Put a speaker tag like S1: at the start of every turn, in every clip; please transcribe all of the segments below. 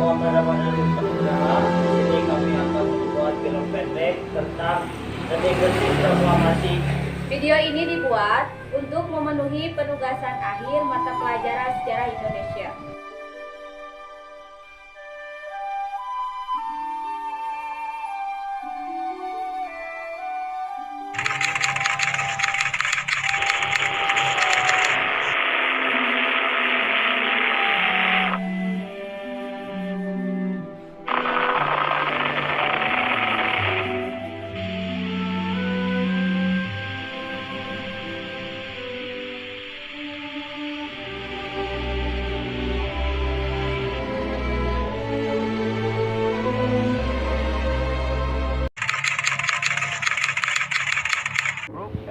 S1: semua para penerus pemuda, di sini kami akan membuat film pendek tentang detik proklamasi.
S2: Video ini dibuat untuk memenuhi penugasan akhir mata pelajaran sejarah Indonesia.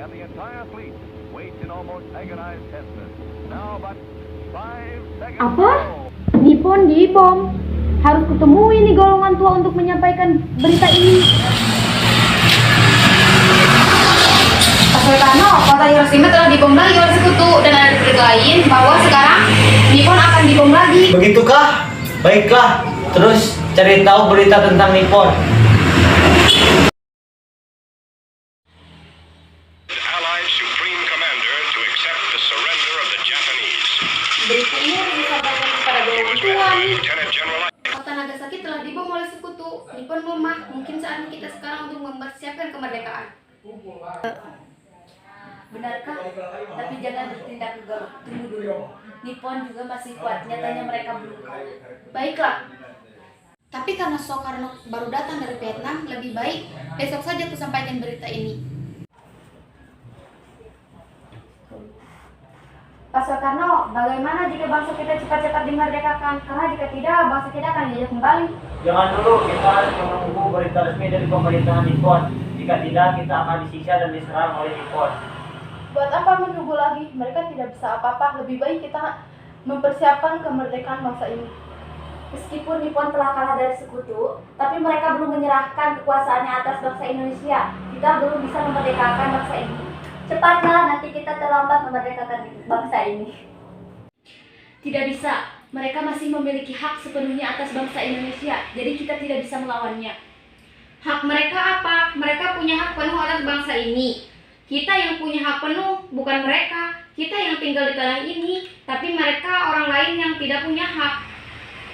S3: And the entire fleet waits in almost agonized tenseness. Now but 5 seconds to
S4: Apa?
S3: go.
S4: Nippon dibom. Harus kutemui nih golongan tua untuk menyampaikan berita ini.
S5: Pasalkano, kota Hiroshima telah dibom lagi oleh sekutu dan ada berita lain bahwa sekarang Nippon akan dibom lagi.
S1: Begitukah? Baiklah, terus cari tahu berita tentang Nippon.
S6: Allied Supreme Commander to accept the surrender of the Japanese.
S5: Berita ini harus disampaikan kepada
S6: He
S5: golongan
S6: was
S5: tua
S6: met by
S5: nih.
S6: Lieutenant General.
S5: Kota Nagasaki telah dibom oleh sekutu. Nippon melemah. Mungkin saatnya kita sekarang untuk mempersiapkan kemerdekaan.
S2: Benarkah? Tapi jangan bertindak gegabah. Tunggu dulu. Nippon juga masih kuat. Nyatanya mereka belum kalah.
S5: Baiklah. Tapi karena Soekarno baru datang dari Vietnam, lebih baik besok saja aku sampaikan berita ini.
S4: Pak Soekarno, bagaimana jika bangsa kita cepat-cepat dimerdekakan? Karena jika tidak, bangsa kita akan dijajah kembali.
S1: Jangan dulu, kita harus menunggu berita resmi dari pemerintahan Nippon. Jika tidak, kita akan disiksa dan diserang oleh Nippon.
S4: Buat apa menunggu lagi? Mereka tidak bisa apa-apa. Lebih baik kita mempersiapkan kemerdekaan bangsa ini.
S2: Meskipun Nippon telah kalah dari sekutu, tapi mereka belum menyerahkan kekuasaannya atas bangsa Indonesia. Kita belum bisa memerdekakan bangsa ini. Cepatlah, nanti kita terlambat memerdekakan bangsa ini. Tidak bisa. Mereka masih memiliki hak sepenuhnya atas bangsa Indonesia. Jadi kita tidak bisa melawannya.
S5: Hak mereka apa? Mereka punya hak penuh atas bangsa ini. Kita yang punya hak penuh, bukan mereka. Kita yang tinggal di tanah ini, tapi mereka orang lain yang tidak punya hak.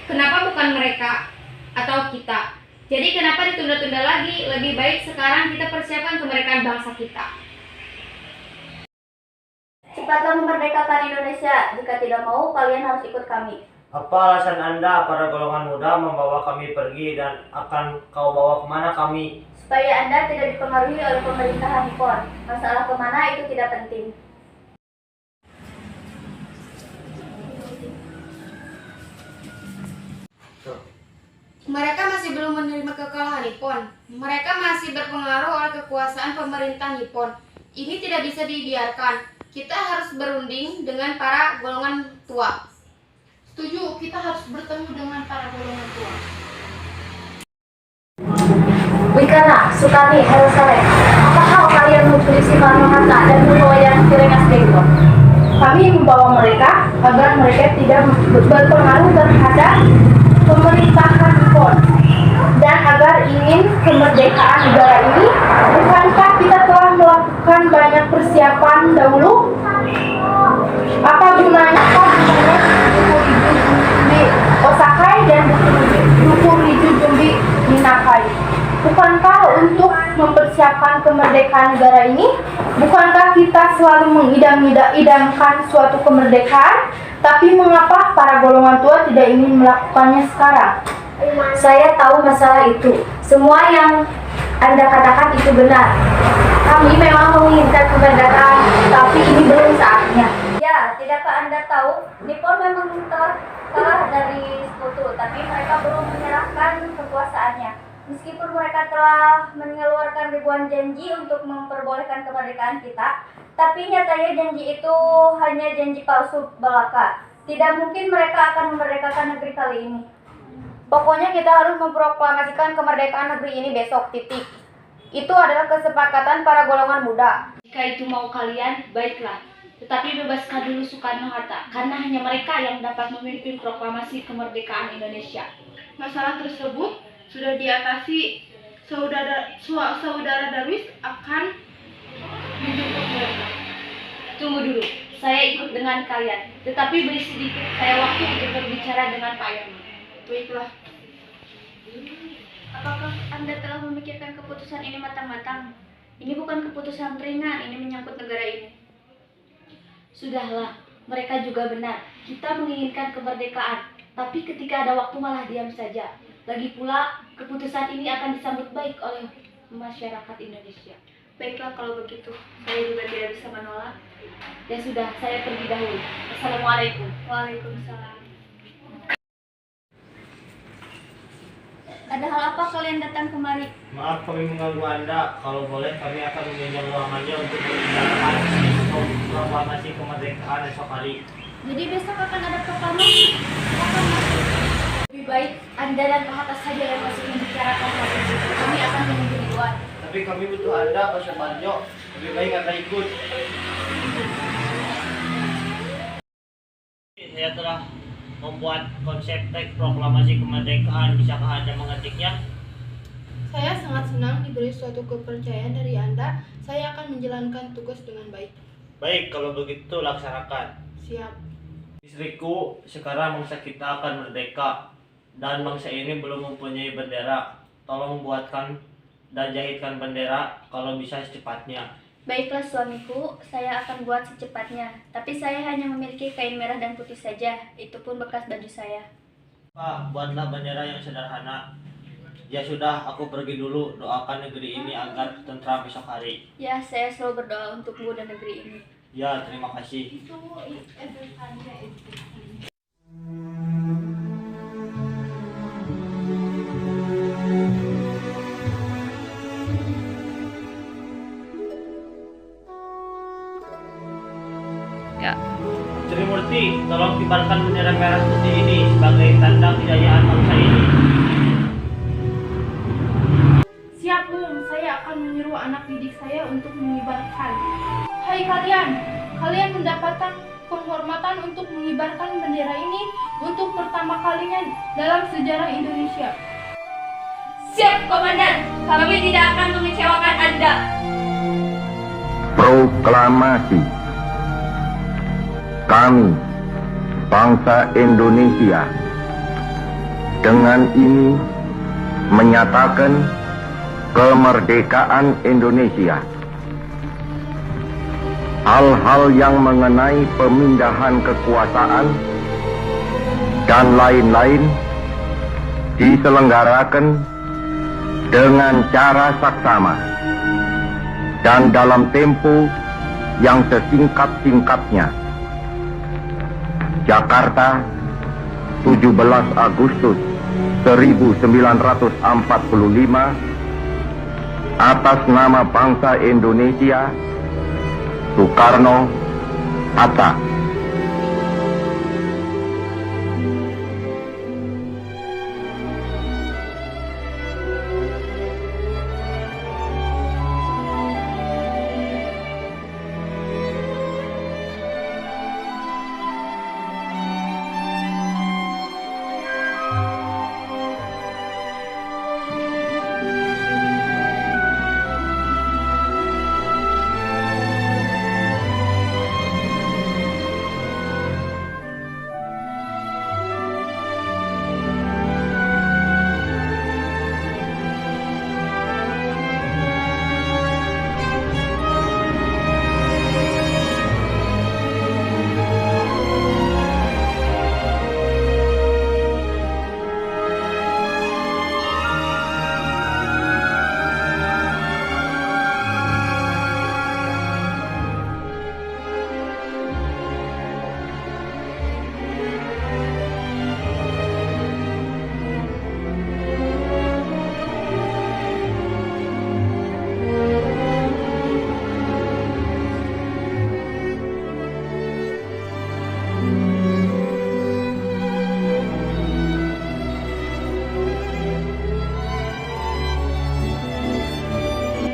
S5: Kenapa bukan mereka atau kita? Jadi kenapa ditunda-tunda lagi? Lebih baik sekarang kita persiapkan kemerdekaan bangsa kita.
S2: Cepatlah memerdekakan Indonesia. Jika tidak mau, kalian harus ikut kami.
S1: Apa alasan Anda, para golongan muda, membawa kami pergi dan akan kau bawa kemana kami?
S2: Supaya Anda tidak dipengaruhi oleh pemerintahan Nippon. Masalah kemana itu tidak penting.
S5: Mereka masih belum menerima kekalahan Nippon. Mereka masih berpengaruh oleh kekuasaan pemerintah Nippon. Ini tidak bisa dibiarkan. Kita harus berunding dengan para golongan tua. Setuju, kita harus bertemu dengan para golongan tua.
S2: Wikana, Sukani, Herosaleh, apakah kalian mencuri Soekarno-Hatta dan membawa Kirengas Dengkon?
S4: Kami membawa mereka agar mereka tidak berpengaruh terhadap pemerintahan Nippon dan agar ingin kemerdekaan negara ini. Bukankah kita telah melakukan banyak persiapan dahulu? Apa gunanya di Osaka dan buku Riju Jumbi Minakai? Bukankah untuk mempersiapkan kemerdekaan negara ini? Bukankah kita selalu mengidam-idamkan suatu kemerdekaan? Tapi mengapa para golongan tua tidak ingin melakukannya sekarang?
S2: Saya tahu masalah itu. Semua yang Anda katakan itu benar. Kami memang menginginkan kemerdekaan, tapi ini belum saatnya. Ya, tidakkah Anda tahu, Nippon memang telah kalah dari sekutu, tapi mereka belum menyerahkan kekuasaannya. Meskipun mereka telah mengeluarkan ribuan janji untuk memperbolehkan kemerdekaan kita, tapi nyatanya janji itu hanya janji palsu belaka. Tidak mungkin mereka akan memerdekakan negeri kali ini.
S5: Pokoknya kita harus memproklamasikan kemerdekaan negeri ini besok, titik. Itu adalah kesepakatan para golongan muda.
S2: Jika itu mau kalian, baiklah. Tetapi bebaskan dulu Soekarno-Hatta, karena hanya mereka yang dapat memimpin proklamasi kemerdekaan Indonesia.
S4: masalah tersebut sudah diatasi. Saudara Darwis akan menjemput mereka.
S2: Tunggu dulu, saya ikut dengan kalian. Tetapi beri sedikit saya waktu untuk berbicara dengan Pak Yarman.
S4: Baiklah.
S2: Apakah Anda telah memikirkan keputusan ini matang-matang? Ini bukan keputusan ringan, ini menyangkut negara ini. Sudahlah, mereka juga benar. Kita menginginkan kemerdekaan, tapi ketika ada waktu malah diam saja. Lagi pula, keputusan ini akan disambut baik oleh masyarakat Indonesia.
S5: Baiklah kalau begitu, saya juga tidak bisa menolak.
S2: Ya sudah, saya pergi dahulu. Assalamualaikum.
S5: Waalaikumsalam.
S2: Ada hal apa kalian datang kemari?
S1: Maaf kami mengganggu Anda. Kalau boleh kami akan meminjam ruangannya untuk membicarakan proklamasi kemerdekaan esok hari.
S2: Jadi besok akan ada proklamasi? Akan masuk. Lebih baik Anda dan Pak Hatta saja yang masih membicarakan hal itu. Kami akan menunggu di luar.
S1: Tapi kami butuh Anda, Pak Suparjo. Lebih baik Anda ikut. Saya telah membuat konsep teks proklamasi kemerdekaan. Bisakah Anda mengetiknya?
S4: Saya sangat senang diberi suatu kepercayaan dari Anda. Saya akan menjalankan tugas dengan baik.
S1: Baik, kalau begitu laksanakan.
S4: Siap.
S1: Istriku, sekarang bangsa kita akan merdeka dan bangsa ini belum mempunyai bendera. Tolong buatkan dan jahitkan bendera kalau bisa secepatnya.
S2: Baiklah suamiku, saya akan buat secepatnya. Tapi saya hanya memiliki kain merah dan putih saja. Itu pun bekas baju saya.
S1: Pak, buatlah bendera yang sederhana. Ya sudah, aku pergi dulu. Doakan negeri ini agar tentram besok hari.
S2: Ya, saya selalu berdoa untukmu dan negeri ini.
S1: Ya, terima kasih. Trimurti, tolong kibarkan bendera merah putih ini sebagai tanda kejayaan bangsa ini.
S4: Siap, Bung. Saya akan menyuruh anak didik saya untuk mengibarkan. Hai kalian, kalian mendapatkan penghormatan untuk mengibarkan bendera ini untuk pertama kalinya dalam sejarah Indonesia.
S2: Siap, Komandan. Kami tidak akan mengecewakan Anda.
S7: Proklamasi. Kami, bangsa Indonesia, dengan ini menyatakan kemerdekaan Indonesia. Hal-hal yang mengenai pemindahan kekuasaan dan lain-lain diselenggarakan dengan cara saksama dan dalam tempo yang sesingkat-singkatnya. Jakarta, 17 Agustus 1945, atas nama bangsa Indonesia, Soekarno, Hatta.